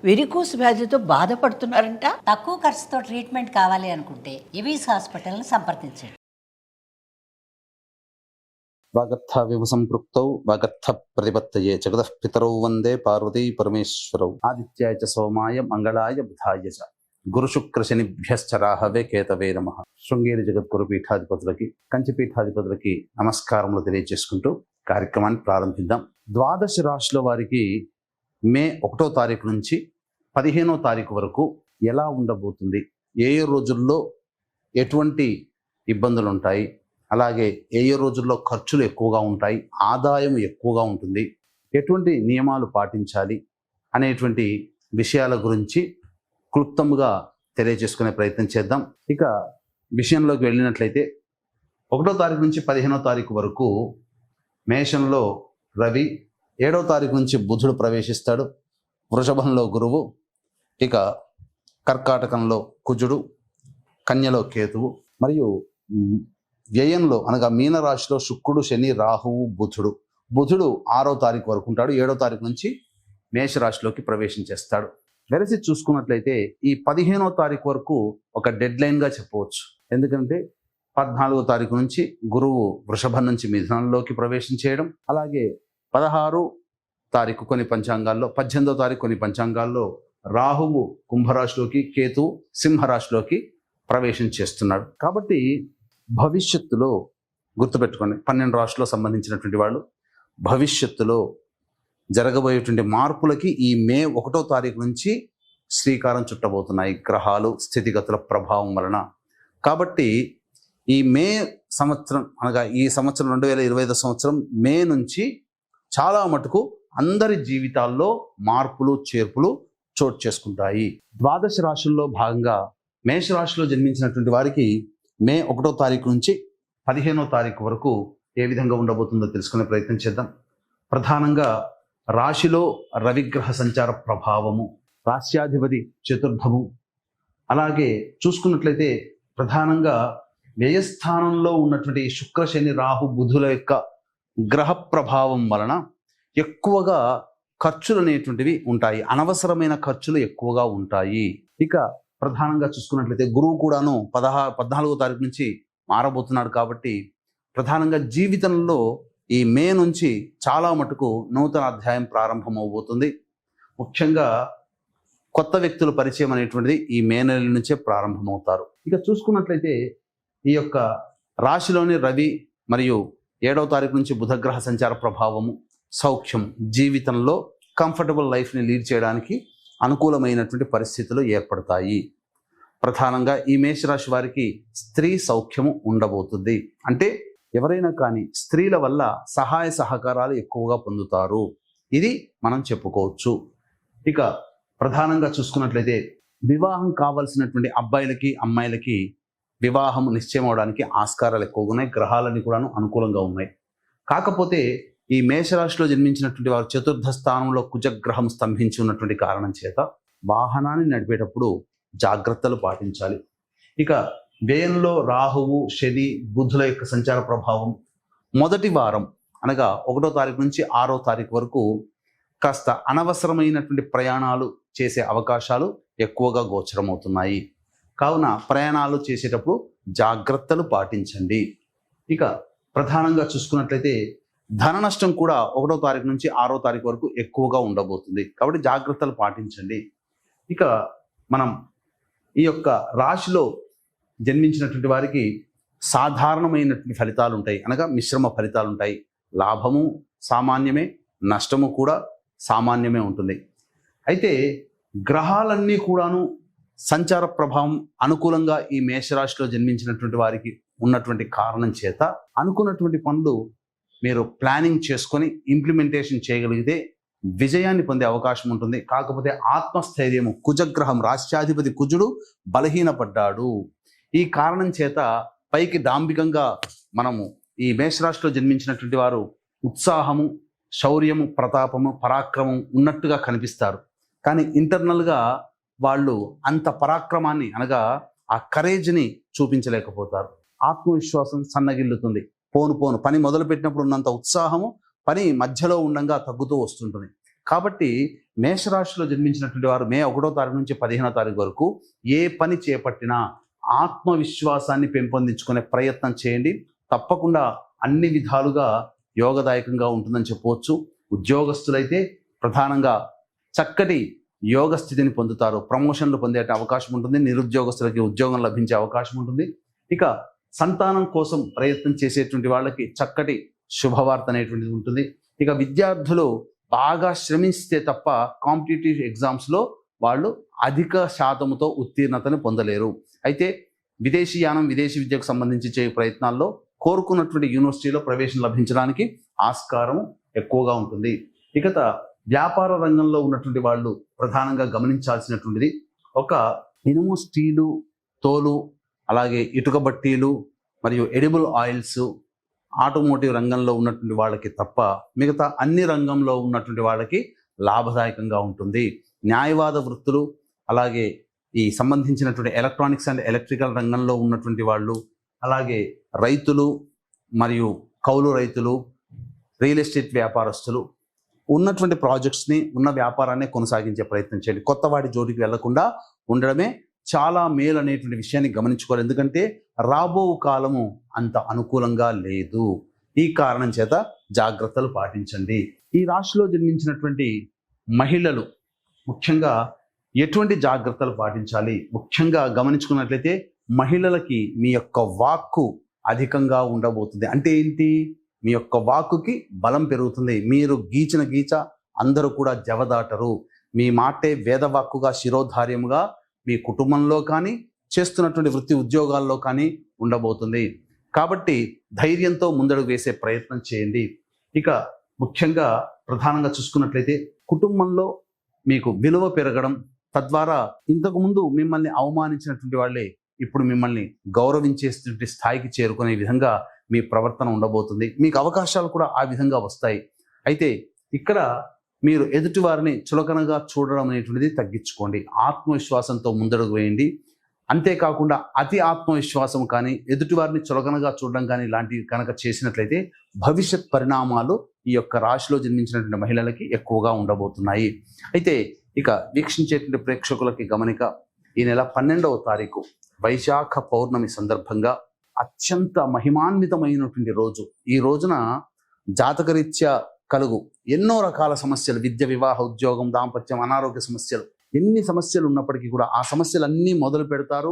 Varicose వ్యాధితో బాధపడుతున్నారంట. తక్కువ ఖర్చుతో ట్రీట్మెంట్ కావాలి అనుకుంటే ఎవిస్ హాస్పిటల్ని సంప్రదించండి. వాగర్థ విభుసంపృక్తౌ వాగర్థ ప్రతిపత్తయే జగతః పితరౌ వందే పార్వతీ పరమేశ్వరౌ ఆదిత్యాయ చ సోమాయ మంగళాయ బుధాయ చ గురు శుక్ర శనిభ్యశ్చ రాహవే కేతవే నమః. శృంగేరి జగద్గురు పీఠాధిపతులకి, కంచి పీఠాధిపతులకి నమస్కారములు తెలియజేసుకుంటూ కార్యక్రమాన్ని ప్రారంభిద్దాం. ద్వాదశ రాశుల వారికి మే 1వ తారీఖు నుంచి 15వ తారీఖు వరకు ఎలా ఉండబోతుంది, ఏ రోజుల్లో ఎటువంటి ఇబ్బందులు ఉంటాయి, అలాగే ఏ రోజుల్లో ఖర్చులు ఎక్కువగా ఉంటాయి, ఆదాయం ఎక్కువగా ఉంటుంది, ఎటువంటి నియమాలు పాటించాలి అనేటువంటి విషయాల గురించి క్లుప్తంగా తెలియజేసుకునే ప్రయత్నం చేద్దాం. ఇక విషయంలోకి వెళ్ళినట్లయితే 1వ తారీఖు నుంచి 15వ తారీఖు వరకు మేషంలో రవి, 7వ తారీఖు నుంచి బుధుడు ప్రవేశిస్తాడు, వృషభంలో గురువు, ఇక కర్కాటకంలో కుజుడు, కన్యలో కేతువు, మరియు వ్యయంలో అనగా మీనరాశిలో శుక్రుడు, శని, రాహువు, బుధుడు 6వ తారీఖు వరకు ఉంటాడు. 7వ తారీఖు నుంచి మేషరాశిలోకి ప్రవేశించేస్తాడు. వెరసి చూసుకున్నట్లయితే ఈ 15వ తారీఖు వరకు ఒక డెడ్ లైన్గా చెప్పవచ్చు. ఎందుకంటే 14వ తారీఖు నుంచి గురువు వృషభం నుంచి మిథునంలోకి ప్రవేశం చేయడం, అలాగే 16వ తారీఖు కొన్ని పంచాంగాల్లో, 18వ తారీఖు కొన్ని పంచాంగాల్లో రాహువు కుంభరాశిలోకి, కేతువు సింహరాశిలోకి ప్రవేశం చేస్తున్నాడు. కాబట్టి భవిష్యత్తులో గుర్తుపెట్టుకోండి, 12 రాశుల్లో సంబంధించినటువంటి వాళ్ళు భవిష్యత్తులో జరగబోయేటువంటి మార్పులకి ఈ మే 1వ తారీఖు నుంచి శ్రీకారం చుట్టబోతున్నాయి గ్రహాలు స్థితిగతుల ప్రభావం వలన. కాబట్టి ఈ మే సంవత్సరం అనగా ఈ సంవత్సరం 2025 సంవత్సరం మే నుంచి చాలా మటుకు అందరి జీవితాల్లో మార్పులు చేర్పులు చోటు చేసుకుంటాయి. ద్వాదశ రాశుల్లో భాగంగా మేషరాశిలో జన్మించినటువంటి వారికి మే 1వ తారీఖు నుంచి 15వ తారీఖు వరకు ఏ విధంగా ఉండబోతుందో తెలుసుకునే ప్రయత్నం చేద్దాం. ప్రధానంగా రాశిలో రవిగ్రహ సంచార ప్రభావము, రాశ్యాధిపతి చతుర్థము, అలాగే చూసుకున్నట్లయితే ప్రధానంగా వ్యయస్థానంలో ఉన్నటువంటి శుక్ర, శని, రాహు, బుధుల యొక్క గ్రహ ప్రభావం వలన ఎక్కువగా ఖర్చులు అనేటువంటివి ఉంటాయి, అనవసరమైన ఖర్చులు ఎక్కువగా ఉంటాయి. ఇక ప్రధానంగా చూసుకున్నట్లయితే గురువు కూడాను 14వ తారీఖు నుంచి మారబోతున్నాడు. కాబట్టి ప్రధానంగా జీవితంలో ఈ మే నుంచి చాలా మటుకు నూతన అధ్యాయం ప్రారంభమవబోతుంది. ముఖ్యంగా కొత్త వ్యక్తుల పరిచయం అనేటువంటిది ఈ మే నెల నుంచే ప్రారంభమవుతారు. ఇక చూసుకున్నట్లయితే ఈ యొక్క రాశిలోని రవి మరియు 7వ తారీఖు నుంచి బుధగ్రహ సంచార ప్రభావము, సౌఖ్యం, జీవితంలో కంఫర్టబుల్ లైఫ్ని లీడ్ చేయడానికి అనుకూలమైనటువంటి పరిస్థితులు ఏర్పడతాయి. ప్రధానంగా ఈ మేషరాశి వారికి స్త్రీ సౌఖ్యము ఉండబోతుంది. అంటే ఎవరైనా కానీ స్త్రీల వల్ల సహాయ సహకారాలు ఎక్కువగా పొందుతారు, ఇది మనం చెప్పుకోవచ్చు. ఇక ప్రధానంగా చూసుకున్నట్లయితే వివాహం కావాల్సినటువంటి అబ్బాయిలకి అమ్మాయిలకి వివాహం నిశ్చయం అవడానికి ఆస్కారాలు ఎక్కువగా ఉన్నాయి, గ్రహాలన్నీ కూడాను అనుకూలంగా ఉన్నాయి. కాకపోతే ఈ మేషరాశిలో జన్మించినటువంటి వారు చతుర్థ స్థానంలో కుజగ్రహం స్తంభించి ఉన్నటువంటి కారణం చేత వాహనాన్ని నడిపేటప్పుడు జాగ్రత్తలు పాటించాలి. ఇక వ్యయంలో రాహువు, శని, బుధుల యొక్క సంచార ప్రభావం మొదటి వారం అనగా 1వ తారీఖు నుంచి 6వ తారీఖు వరకు కాస్త అనవసరమైనటువంటి ప్రయాణాలు చేసే అవకాశాలు ఎక్కువగా గోచరమవుతున్నాయి. కావున ప్రయాణాలు చేసేటప్పుడు జాగ్రత్తలు పాటించండి. ఇక ప్రధానంగా చూసుకున్నట్లయితే ధన నష్టం కూడా 1వ తారీఖు నుంచి 6వ తారీఖు వరకు ఎక్కువగా ఉండబోతుంది. కాబట్టి జాగ్రత్తలు పాటించండి. ఇక మనం ఈ యొక్క రాశిలో జన్మించినటువంటి వారికి సాధారణమైనటువంటి ఫలితాలు ఉంటాయి, అనగా మిశ్రమ ఫలితాలు ఉంటాయి. లాభము సామాన్యమే, నష్టము కూడా సామాన్యమే ఉంటుంది. అయితే గ్రహాలన్నీ కూడాను సంచార ప్రభావం అనుకూలంగా ఈ మేషరాశిలో జన్మించినటువంటి వారికి ఉన్నటువంటి కారణం చేత అనుకున్నటువంటి పనులు మీరు ప్లానింగ్ చేసుకొని ఇంప్లిమెంటేషన్ చేయగలిగితే విజయాన్ని పొందే అవకాశం ఉంటుంది. కాకపోతే ఆత్మస్థైర్యము, కుజగ్రహం రాష్ట్రాధిపతి కుజుడు బలహీనపడ్డాడు. ఈ కారణం చేత పైకి డాంబికంగా మనము ఈ మేషరాశిలో జన్మించినటువంటి వారు ఉత్సాహము, శౌర్యము, ప్రతాపము, పరాక్రమం ఉన్నట్టుగా కనిపిస్తారు. కానీ ఇంటర్నల్గా వాళ్ళు అంత పరాక్రమాన్ని అనగా ఆ కరేజ్ని చూపించలేకపోతారు. ఆత్మవిశ్వాసం సన్నగిల్లుతుంది. పోను పని మొదలు పెట్టినప్పుడు ఉన్నంత ఉత్సాహము పని మధ్యలో ఉండంగా తగ్గుతూ వస్తుంటుంది. కాబట్టి మేషరాశిలో జన్మించినటువంటి వారు మే 1వ తారీఖు నుంచి 15వ తారీఖు వరకు ఏ పని చేపట్టినా ఆత్మవిశ్వాసాన్ని పెంపొందించుకునే ప్రయత్నం చేయండి. తప్పకుండా అన్ని విధాలుగా యోగదాయకంగా ఉంటుందని చెప్పవచ్చు. ఉద్యోగస్తులైతే ప్రధానంగా చక్కటి యోగ స్థితిని పొందుతారు. ప్రమోషన్లు పొందే అవకాశం ఉంటుంది. నిరుద్యోగస్తులకి ఉద్యోగం లభించే అవకాశం ఉంటుంది. ఇక సంతానం కోసం ప్రయత్నం చేసేటువంటి వాళ్ళకి చక్కటి శుభవార్త అనేటువంటిది ఉంటుంది. ఇక విద్యార్థులు బాగా శ్రమిస్తే తప్ప కాంపిటేటివ్ ఎగ్జామ్స్లో వాళ్ళు అధిక శాతంతో ఉత్తీర్ణతను పొందలేరు. అయితే విదేశీయానం, విదేశీ విద్యకు సంబంధించి చేయే ప్రయత్నాల్లో కోరుకున్నటువంటి యూనివర్సిటీలో ప్రవేశం లభించడానికి ఆస్కారం ఎక్కువగా ఉంటుంది. ఇక వ్యాపార రంగంలో ఉన్నటువంటి వాళ్ళు ప్రధానంగా గమనించాల్సినటువంటిది ఒక ఇనుము, స్టీలు, తోలు, అలాగే ఇటుక బట్టీలు మరియు ఎడిబుల్ ఆయిల్స్, ఆటోమోటివ్ రంగంలో ఉన్నటువంటి వాళ్ళకి తప్ప మిగతా అన్ని రంగంలో ఉన్నటువంటి వాళ్ళకి లాభదాయకంగా ఉంటుంది. న్యాయవాద వృత్తులు, అలాగే ఈ సంబంధించినటువంటి ఎలక్ట్రానిక్స్ అండ్ ఎలక్ట్రికల్ రంగంలో ఉన్నటువంటి వాళ్ళు, అలాగే రైతులు మరియు కౌలు రైతులు, రియల్ ఎస్టేట్ వ్యాపారస్తులు ఉన్నటువంటి ప్రాజెక్ట్స్ని, ఉన్న వ్యాపారాన్ని కొనసాగించే ప్రయత్నం చేయండి. కొత్త వాటి జోలికి వెళ్లకుండా ఉండడమే చాలా మేలు అనేటువంటి విషయాన్ని గమనించుకోవాలి. ఎందుకంటే రాబో కాలము అంత అనుకూలంగా లేదు. ఈ కారణం చేత జాగ్రత్తలు పాటించండి. ఈ రాశిలో జన్మించినటువంటి మహిళలు ముఖ్యంగా ఎటువంటి జాగ్రత్తలు పాటించాలి? ముఖ్యంగా గమనించుకున్నట్లయితే మహిళలకి మీ యొక్క వాక్కు అధికంగా ఉండబోతుంది. అంటే ఏంటి? మీ యొక్క వాక్కుకి బలం పెరుగుతుంది. మీరు గీచిన గీచ అందరూ కూడా జవదాటరు. మీ మాటే వేదవాక్కుగా, శిరోధార్యముగా మీ కుటుంబంలో కానీ, చేస్తున్నటువంటి వృత్తి ఉద్యోగాల్లో కానీ ఉండబోతుంది. కాబట్టి ధైర్యంతో ముందడుగు వేసే ప్రయత్నం చేయండి. ఇక ముఖ్యంగా ప్రధానంగా చూసుకున్నట్లయితే కుటుంబంలో మీకు విలువ పెరగడం, తద్వారా ఇంతకుముందు మిమ్మల్ని అవమానించినటువంటి వాళ్ళే ఇప్పుడు మిమ్మల్ని గౌరవించేటువంటి స్థాయికి చేరుకునే విధంగా మీ ప్రవర్తన ఉండబోతుంది. మీకు అవకాశాలు కూడా ఆ విధంగా వస్తాయి. అయితే ఇక్కడ మీరు ఎదుటి వారిని చులకనగా చూడడం అనేటువంటిది తగ్గించుకోండి. ఆత్మవిశ్వాసంతో ముందడుగు వేయండి. అంతేకాకుండా అతి ఆత్మవిశ్వాసం కానీ, ఎదుటి వారిని చులకనగా చూడడం కానీ ఇలాంటివి కనుక చేసినట్లయితే భవిష్యత్ పరిణామాలు ఈ యొక్క రాశిలో జన్మించినటువంటి మహిళలకి ఎక్కువగా ఉండబోతున్నాయి. అయితే ఇక వీక్షించేటువంటి ప్రేక్షకులకి గమనిక, ఈ నెల 12వ తారీఖు వైశాఖ పౌర్ణమి సందర్భంగా అత్యంత మహిమాన్వితమైనటువంటి రోజు. ఈ రోజున జాతకరీత్యా కలుగు ఎన్నో రకాల సమస్యలు, విద్య, వివాహ, ఉద్యోగం, దాంపత్యం, అనారోగ్య సమస్యలు, ఎన్ని సమస్యలు ఉన్నప్పటికీ కూడా ఆ సమస్యలన్నీ మొదలు పెడతారు,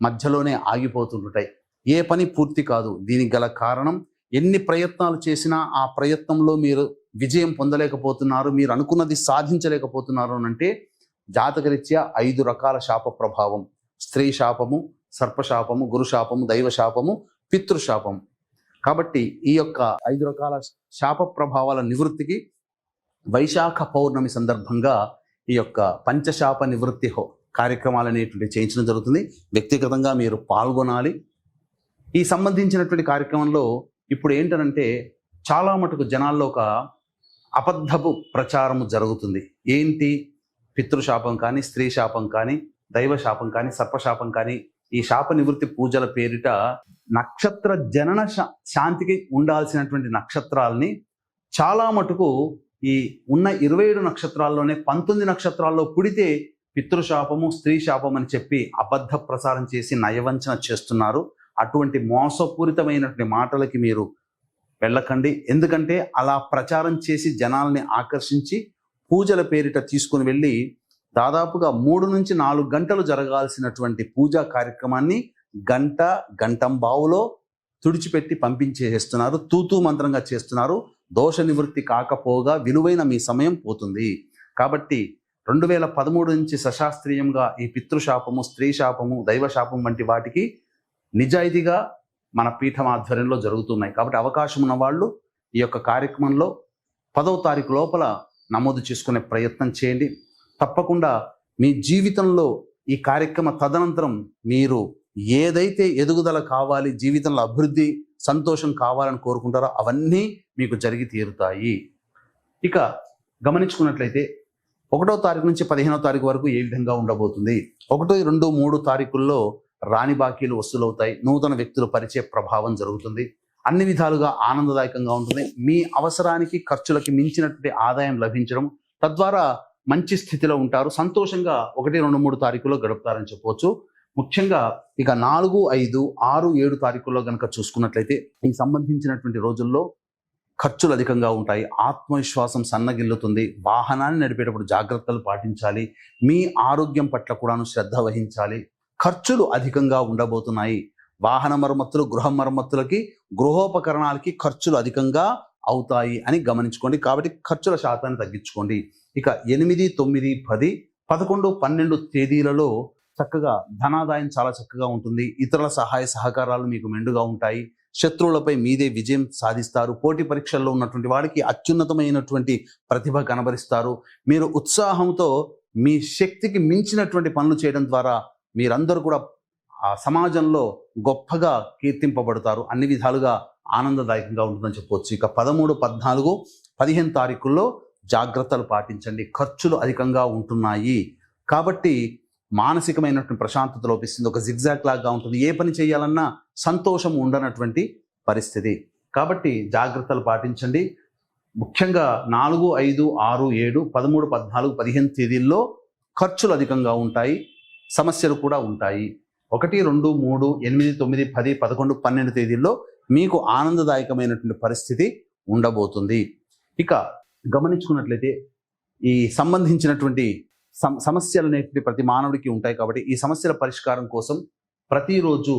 మధ్యలోనే ఆగిపోతుంటాయి. ఏ పని పూర్తి కాదు. దీనికి గల కారణం ఎన్ని ప్రయత్నాలు చేసినా ఆ ప్రయత్నంలో మీరు విజయం పొందలేకపోతున్నారు, మీరు అనుకున్నది సాధించలేకపోతున్నారు అంటే జాతకరీత్యా 5 రకాల శాప ప్రభావం: స్త్రీ శాపము, సర్పశాపము, గురుశాపము, దైవశాపము, పితృశాపము. కాబట్టి ఈ యొక్క 5 రకాల శాప ప్రభావాల నివృత్తికి వైశాఖ పౌర్ణమి సందర్భంగా ఈ యొక్క పంచశాప నివృత్తి కార్యక్రమాలు అనేటువంటి చేయించడం జరుగుతుంది. వ్యక్తిగతంగా మీరు పాల్గొనాలి. ఈ సంబంధించినటువంటి కార్యక్రమంలో ఇప్పుడు ఏంటంటే చాలా మటుకు జనాల్లో ఒక అబద్ధపు ప్రచారము జరుగుతుంది. ఏంటి? పితృశాపం కానీ, స్త్రీ శాపం కానీ, దైవశాపం కానీ, సర్పశాపం కానీ, ఈ శాప నివృత్తి పూజల పేరిట నక్షత్ర జనన శాంతికి ఉండాల్సినటువంటి నక్షత్రాలని చాలా మటుకు ఈ ఉన్న 27 నక్షత్రాల్లోనే 19 నక్షత్రాల్లో పుడితే పితృశాపము, స్త్రీ శాపం అని చెప్పి అబద్ధ ప్రచారం చేసి నయవంచన చేస్తున్నారు. అటువంటి మోసపూరితమైనటువంటి మాటలకి మీరు వెళ్ళకండి. ఎందుకంటే అలా ప్రచారం చేసి జనాల్ని ఆకర్షించి పూజల పేరిట తీసుకుని వెళ్ళి దాదాపుగా 3 నుంచి 4 గంటలు జరగాల్సినటువంటి పూజా కార్యక్రమాన్ని గంటంబావులో తుడిచిపెట్టి పంపించేస్తున్నారు. తూతూ మంత్రంగా చేస్తున్నారు. దోష నివృత్తి కాకపోగా విలువైన మీ సమయం పోతుంది. కాబట్టి 2013 నుంచి సశాస్త్రీయంగా ఈ పితృశాపము, స్త్రీ శాపము, దైవశాపం వంటి వాటికి నిజాయితీగా మన పీఠం ఆధ్వర్యంలో జరుగుతున్నాయి. కాబట్టి అవకాశం ఉన్న వాళ్ళు ఈ యొక్క కార్యక్రమంలో 10వ తారీఖు లోపల నమోదు చేసుకునే ప్రయత్నం చేయండి. తప్పకుండా మీ జీవితంలో ఈ కార్యక్రమ తదనంతరం మీరు ఏదైతే ఎదుగుదల కావాలి, జీవితంలో అభివృద్ధి, సంతోషం కావాలని కోరుకుంటారో అవన్నీ మీకు జరిగి తీరుతాయి. ఇక గమనించుకున్నట్లయితే 1వ తారీఖు నుంచి 15వ తారీఖు వరకు ఏ విధంగా ఉండబోతుంది? 1, 2, 3 తారీఖుల్లో రాని బాకీలు వసూలవుతాయి. నూతన వ్యక్తుల పరిచయ ప్రభావం జరుగుతుంది. అన్ని విధాలుగా ఆనందదాయకంగా ఉంటుంది. మీ అవసరానికి, ఖర్చులకి మించినటువంటి ఆదాయం లభించడం, తద్వారా మంచి స్థితిలో ఉంటారు. సంతోషంగా 1, 2, 3 తారీఖులో గడుపుతారని చెప్పవచ్చు. ముఖ్యంగా ఇక 4, 5, 6, 7 తారీఖుల్లో కనుక చూసుకున్నట్లయితే ఈ సంబంధించినటువంటి రోజుల్లో ఖర్చులు అధికంగా ఉంటాయి. ఆత్మవిశ్వాసం సన్నగిల్లుతుంది. వాహనాన్ని నడిపేటప్పుడు జాగ్రత్తలు పాటించాలి. మీ ఆరోగ్యం పట్ల కూడాను శ్రద్ధ వహించాలి. ఖర్చులు అధికంగా ఉండబోతున్నాయి. వాహన మరమ్మతులు, గృహ మరమ్మతులకి, గృహోపకరణాలకి ఖర్చులు అధికంగా అవుతాయి అని గమనించుకోండి. కాబట్టి ఖర్చుల శాతాన్ని తగ్గించుకోండి. ఇక 8, 9, 10, 11, 12 తేదీలలో చక్కగా ధనాదాయం చాలా చక్కగా ఉంటుంది. ఇతరుల సహాయ సహకారాలు మీకు మెండుగా ఉంటాయి. శత్రువులపై మీదే విజయం సాధిస్తారు. పోటీ పరీక్షల్లో ఉన్నటువంటి వాడికి అత్యున్నతమైనటువంటి ప్రతిభ కనబరిస్తారు. మీరు ఉత్సాహంతో మీ శక్తికి మించినటువంటి పనులు చేయడం ద్వారా మీరందరూ కూడా ఆ సమాజంలో గొప్పగా కీర్తింపబడతారు. అన్ని విధాలుగా ఆనందదాయకంగా ఉంటుందని చెప్పవచ్చు. ఇక 13, 14, 15 తారీఖుల్లో జాగ్రత్తలు పాటించండి. ఖర్చులు అధికంగా ఉంటున్నాయి కాబట్టి మానసికమైనటువంటి ప్రశాంతత లోపిస్తుంది. ఒక జిగ్జాగ్ లాగా ఉంటుంది. ఏ పని చేయాలన్నా సంతోషం ఉండనటువంటి పరిస్థితి. కాబట్టి జాగ్రత్తలు పాటించండి. ముఖ్యంగా 4, 5, 6, 7, 13, 14, 15 తేదీల్లో ఖర్చులు అధికంగా ఉంటాయి. సమస్యలు కూడా ఉంటాయి. 1, 2, 3, 8, 9, 10, 11, 12 తేదీల్లో మీకు ఆనందదాయకమైనటువంటి పరిస్థితి ఉండబోతుంది. ఇక గమనించుకున్నట్లయితే ఈ సంబంధించినటువంటి సమస్యలు అనేటువంటి ప్రతి మానవుడికి ఉంటాయి. కాబట్టి ఈ సమస్యల పరిష్కారం కోసం ప్రతిరోజు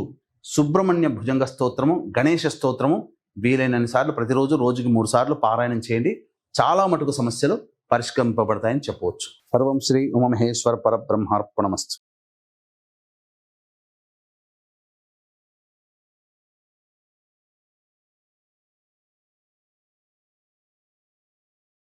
సుబ్రహ్మణ్య భుజంగ స్తోత్రము, గణేష స్తోత్రము వీలైనన్ని సార్లు ప్రతిరోజు రోజుకి 3 సార్లు పారాయణం చేయండి. చాలా మటుకు సమస్యలు పరిష్కరింపబడతాయని చెప్పవచ్చు. సర్వం శ్రీ ఉమామహేశ్వర పరబ్రహ్మార్పణమస్తు.